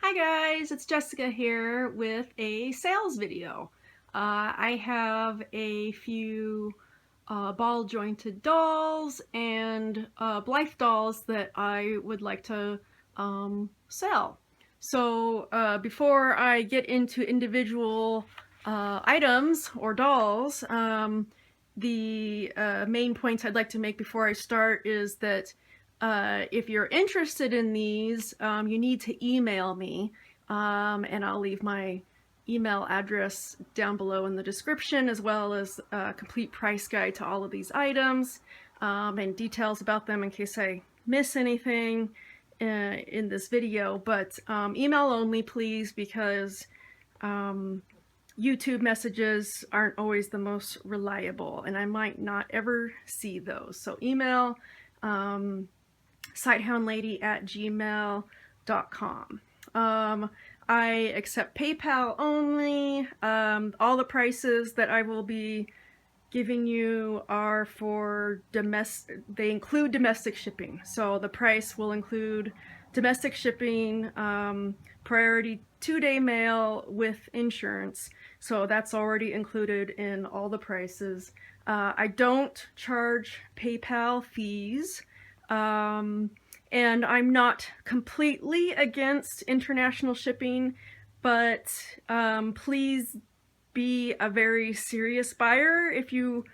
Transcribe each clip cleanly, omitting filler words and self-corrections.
Hi guys, it's Jessica here with a sales video. I have a few ball jointed dolls and Blythe dolls that I would like to sell. So before I get into individual items or dolls, the main points I'd like to make before I start is that if you're interested in these, you need to email me, and I'll leave my email address down below in the description, as well as a complete price guide to all of these items, and details about them in case I miss anything in this video. But email only, please, because YouTube messages aren't always the most reliable, and I might not ever see those. So email sighthoundlady@gmail.com. I accept PayPal only. All the prices that I will be giving you are for they include domestic shipping. So the price will include domestic shipping, priority 2-day mail with insurance. So that's already included in all the prices. I don't charge PayPal fees. And I'm not completely against international shipping, but please be a very serious buyer if you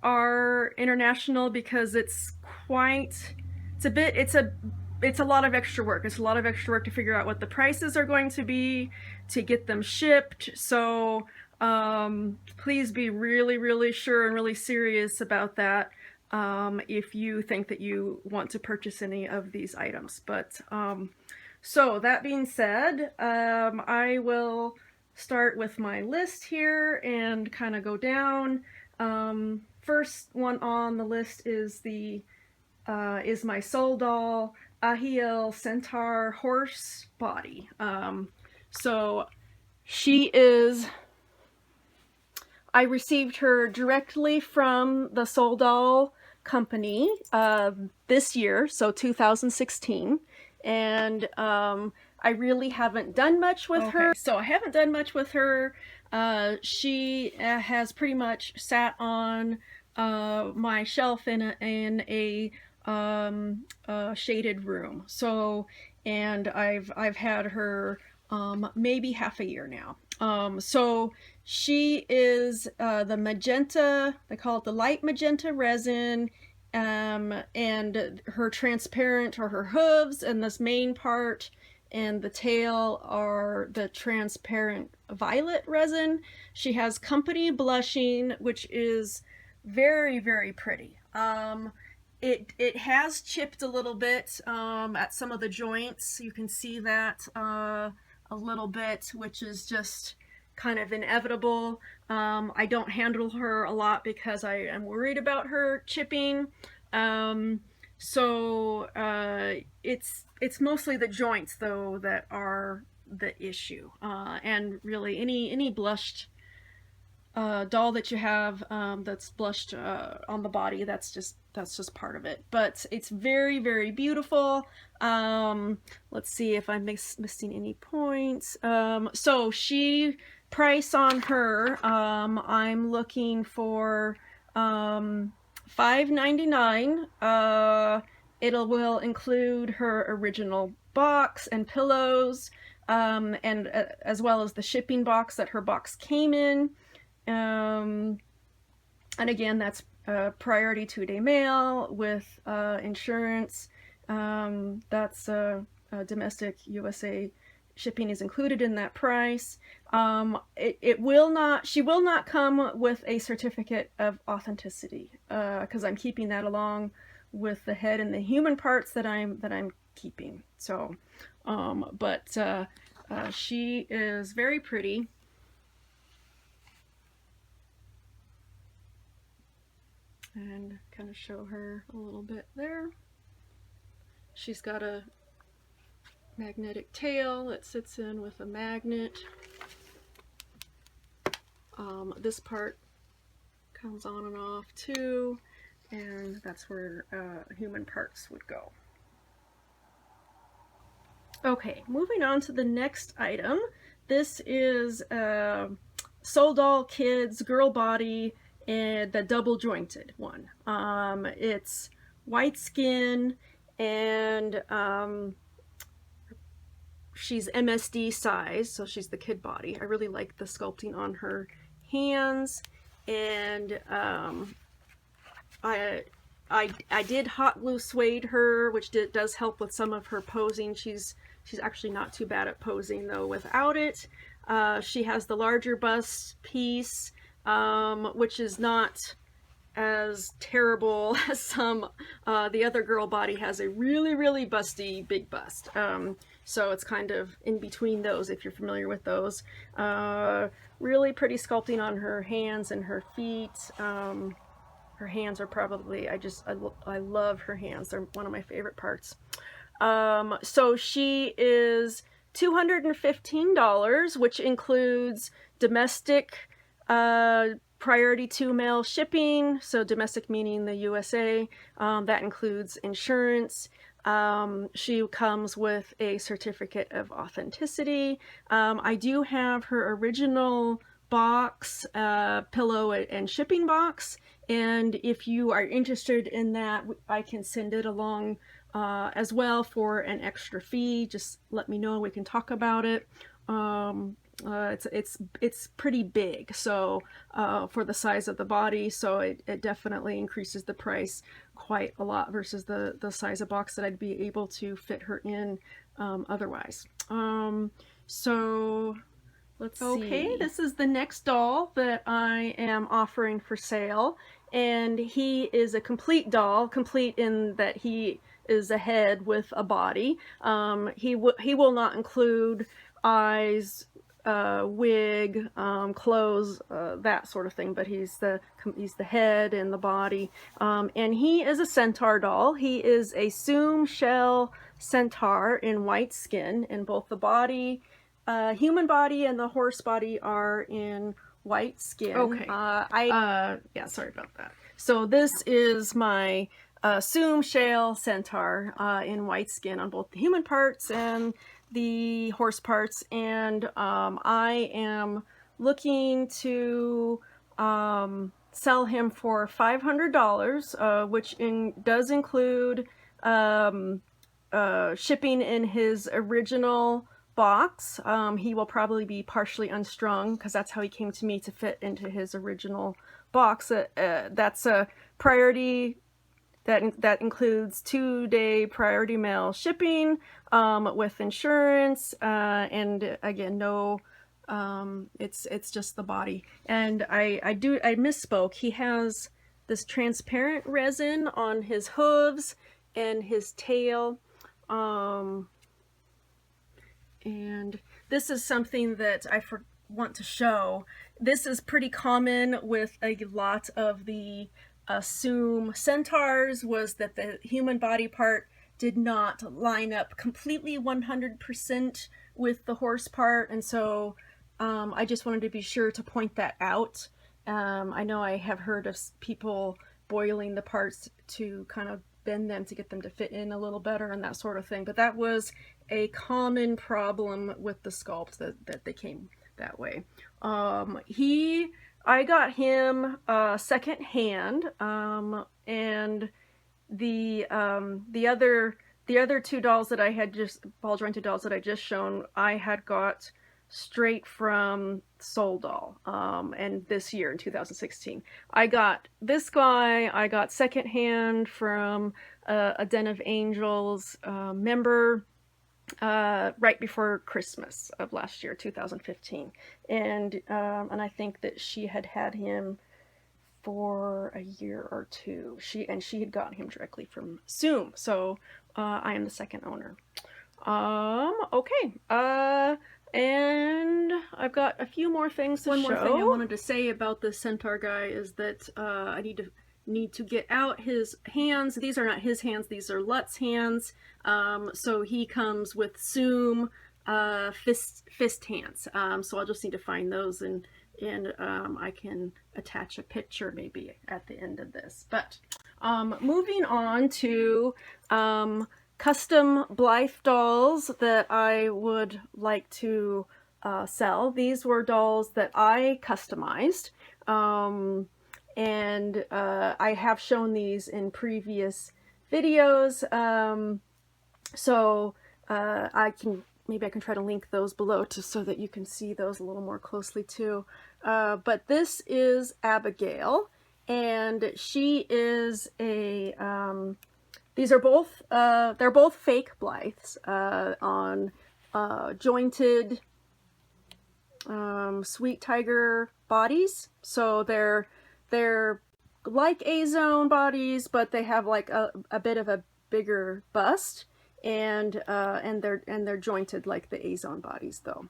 are international, because it's a lot of extra work. It's a lot of extra work to figure out what the prices are going to be, to get them shipped. So please be really sure and really serious about that if you think that you want to purchase any of these items. But so that being said, I will start with my list here and kind of go down. First one on the list is my SoulDoll Aeheal Centaur horse body. So she is, I received her directly from the SoulDoll company this year, so 2016, and I really haven't done much with her. So I haven't done much with her. She has pretty much sat on my shelf in a shaded room. So, and I've had her maybe half a year now. So she is the magenta, they call it the light magenta resin, and her transparent, or her hooves and this main part and the tail are the transparent violet resin. She has company blushing, which is very pretty. It has chipped a little bit at some of the joints. You can see that a little bit, which is just kind of inevitable. I don't handle her a lot because I am worried about her chipping. So it's mostly the joints though that are the issue. And really any blushed doll that you have that's blushed on the body, that's just part of it. But it's very beautiful. Let's see if I'm missing any points. So price on her, I'm looking for $5.99. It will include her original box and pillows, and as well as the shipping box that her box came in. And again, that's priority 2-day mail with insurance. That's domestic USA shipping is included in that price. She will not come with a certificate of authenticity, because I'm keeping that along with the head and the human parts that I'm keeping. So, but she is very pretty. And kind of show her a little bit there. She's got a magnetic tail that sits in with a magnet. This part comes on and off too, and that's where human parts would go. Okay, moving on to the next item. This is SoulDoll Kids Girl Body, and the double jointed one. It's white skin, and she's MSD size, so she's the kid body. I really like the sculpting on her hands, and I did hot glue suede her, which does help with some of her posing. She's actually not too bad at posing though without it. She has the larger bust piece, which is not as terrible as some. The other girl body has a really busty big bust. So it's kind of in between those, if you're familiar with those. Really pretty sculpting on her hands and her feet. Her hands are probably, I love her hands. They're one of my favorite parts. So she is $215, which includes domestic priority 2 mail shipping. So domestic meaning the USA. That includes insurance. She comes with a certificate of authenticity. I do have her original box, pillow and shipping box, and if you are interested in that, I can send it along as well for an extra fee. Just let me know, we can talk about it. It's pretty big, so for the size of the body, so it definitely increases the price quite a lot versus the size of box that I'd be able to fit her in otherwise. So let's see. Okay, this is the next doll that I am offering for sale, and he is a complete doll, complete in that he is a head with a body. He will not include eyes, wig, clothes, that sort of thing, but he's the head and the body. And he is a centaur doll. He is a Soom Shale centaur in white skin, and both the body, human body and the horse body are in white skin. Okay. Yeah, sorry about that. So this is my Soom Shale centaur in white skin on both the human parts and the horse parts, and I am looking to sell him for $500, which does include shipping in his original box. He will probably be partially unstrung because that's how he came to me, to fit into his original box. That's a priority. That includes 2-day priority mail shipping with insurance, and again, no, it's just the body. And I misspoke. He has this transparent resin on his hooves and his tail, and this is something that I want to show. This is pretty common with a lot of the Soom centaurs, was that the human body part did not line up completely 100% with the horse part, and so I just wanted to be sure to point that out. I know I have heard of people boiling the parts to kind of bend them to get them to fit in a little better and that sort of thing, but that was a common problem with the sculpt, that they came that way. I got him second hand, and the other two dolls that I had ball jointed dolls that I just shown, I had got straight from SoulDoll, and this year in 2016. I got this guy, I got second hand from a Den of Angels member, right before Christmas of last year, 2015, and I think that she had him for a year or two. She had gotten him directly from Soom, so I am the second owner. Okay, and I've got a few more things to show. One more thing I wanted to say about the centaur guy is that I need to get out his hands. These are not his hands, these are Lut's hands. So he comes with Soom fist hands. So I'll just need to find those, and I can attach a picture maybe at the end of this. But moving on to custom Blythe dolls that I would like to sell. These were dolls that I customized, and I have shown these in previous videos, so maybe I can try to link those below so that you can see those a little more closely too. But this is Abigail, and she is a these are both they're both fake Blythes on jointed sweettiger bodies. So they're like A-zone bodies, but they have like a bit of a bigger bust, and they're jointed like the A-zone bodies though.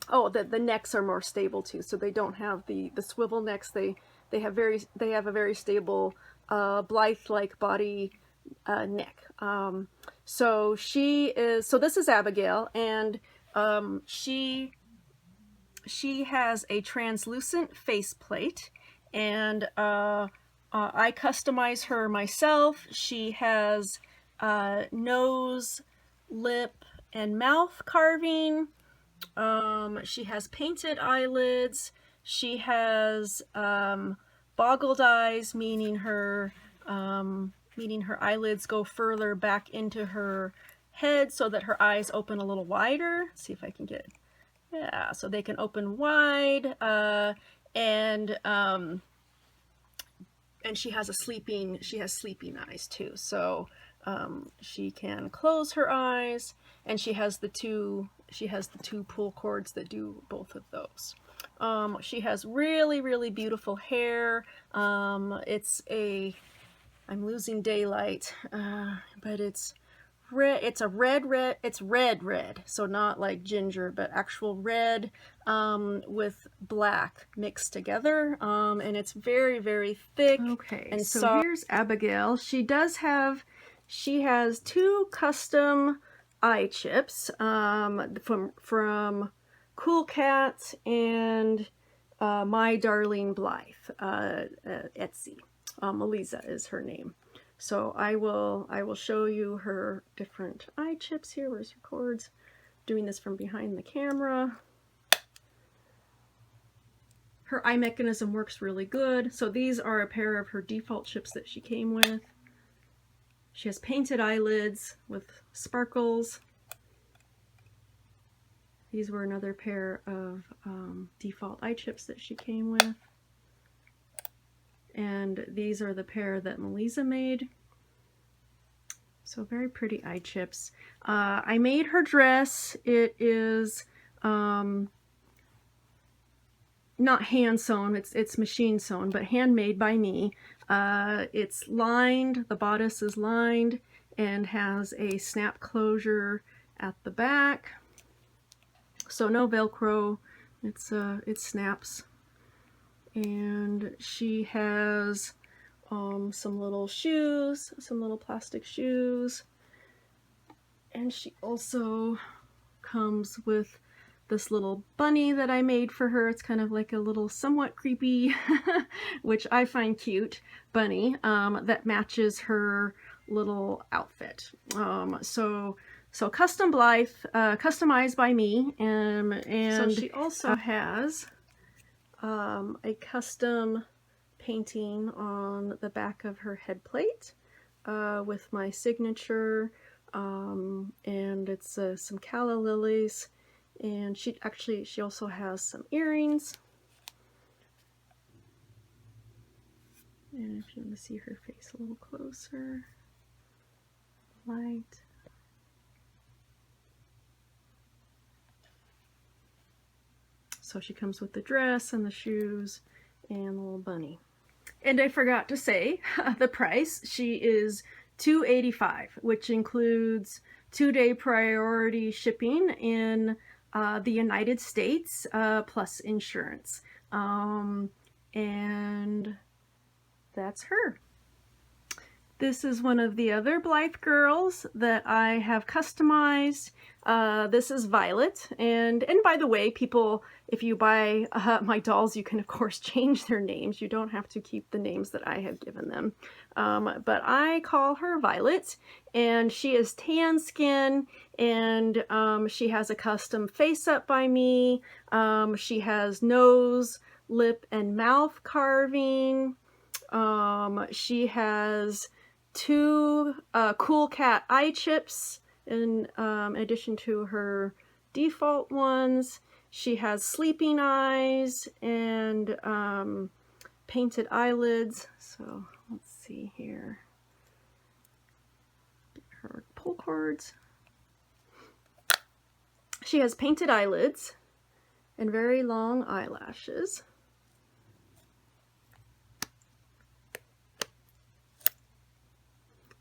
Oh, the necks are more stable too, so they don't have the swivel necks. They have a very stable Blythe-like body neck. So this is Abigail, and she has a translucent faceplate, and I customize her myself. She has nose, lip, and mouth carving. She has painted eyelids. She has boggled eyes, meaning her eyelids go further back into her head so that her eyes open a little wider. Let's see if I can get, yeah, so they can open wide, and she has sleeping eyes too. So she can close her eyes, and she has the two pull cords that do both of those. She has really beautiful hair. I'm losing daylight, but it's red. It's red, so not like ginger, but actual red with black mixed together, and it's very thick. Okay, and so here's Abigail. She has two custom eye chips from Cool Cat and MyDarlingBlythe, Etsy. Melissa is her name. So I will show you her different eye chips here. Where's her cords? Doing this from behind the camera. Her eye mechanism works really good. So these are a pair of her default chips that she came with. She has painted eyelids with sparkles. These were another pair of default eye chips that she came with. And these are the pair that Melissa made. So very pretty eye chips. I made her dress. It is not hand sewn, it's machine sewn, but handmade by me. It's lined, the bodice is lined and has a snap closure at the back. So no Velcro, it snaps. And she has some little shoes, some little plastic shoes. And she also comes with this little bunny that I made for her. It's kind of like a little somewhat creepy, which I find cute, bunny that matches her little outfit. So custom Blythe, customized by me, and so she also has a custom painting on the back of her head plate with my signature, and it's some calla lilies, and she also has some earrings. And if you want to see her face a little closer, light. So she comes with the dress and the shoes and the little bunny. And I forgot to say the price. She is $2.85, which includes 2-day priority shipping in the United States, plus insurance. And that's her. This is one of the other Blythe girls that I have customized. This is Violet, and by the way, people, if you buy my dolls, you can of course change their names. You don't have to keep the names that I have given them. But I call her Violet, and she is tan skin, and she has a custom face up by me. She has nose, lip, and mouth carving. She has 2 Cool Cat eye chips in addition to her default ones. She has sleeping eyes and painted eyelids. So let's see here. Her pull cords. She has painted eyelids and very long eyelashes.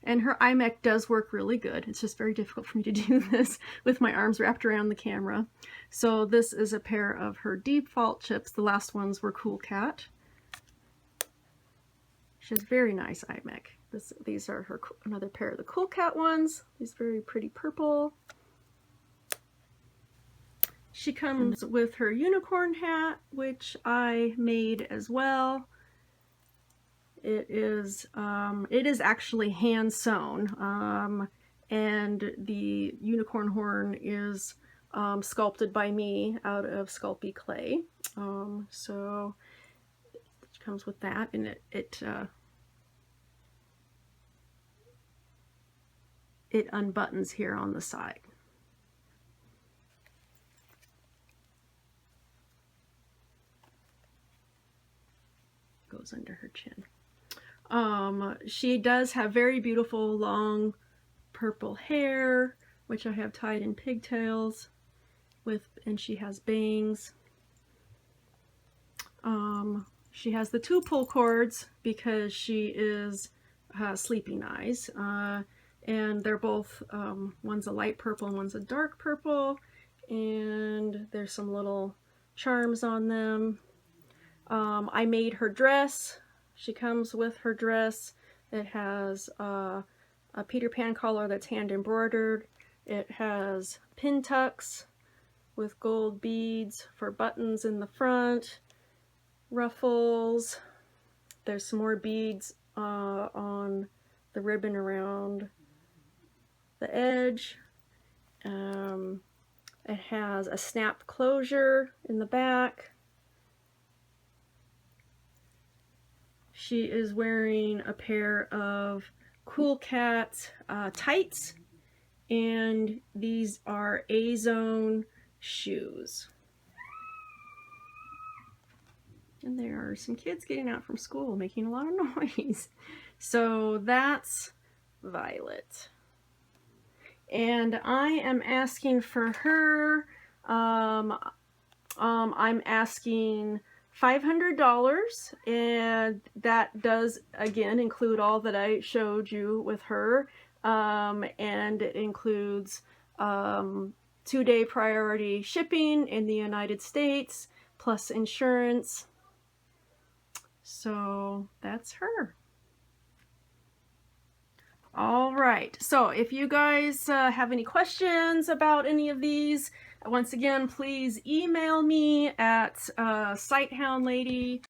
And her iMech does work really good. It's just very difficult for me to do this with my arms wrapped around the camera. So this is a pair of her default chips. The last ones were Cool Cat. She has very nice iMech. These are her another pair of the Cool Cat ones. These very pretty purple. She comes with her unicorn hat, which I made as well. It is actually hand sewn, and the unicorn horn is sculpted by me out of Sculpey clay. So it comes with that, and it unbuttons here on the side. Goes under her chin. She does have very beautiful long purple hair, which I have tied in pigtails and she has bangs. She has the 2 pull cords because she is sleeping eyes, and they're both, one's a light purple and one's a dark purple, and there's some little charms on them. I made her dress. She comes with her dress. It has a Peter Pan collar that's hand embroidered. It has pin tucks with gold beads for buttons in the front, ruffles. There's some more beads on the ribbon around the edge. It has a snap closure in the back. She is wearing a pair of Cool Cat tights, and these are A-Zone shoes. And there are some kids getting out from school making a lot of noise. So that's Violet. And I am asking for her, I'm asking $500, and that does again include all that I showed you with her, and it includes 2-day priority shipping in the United States plus insurance. So that's her. All right, so if you guys have any questions about any of these, once again, please email me at sighthoundlady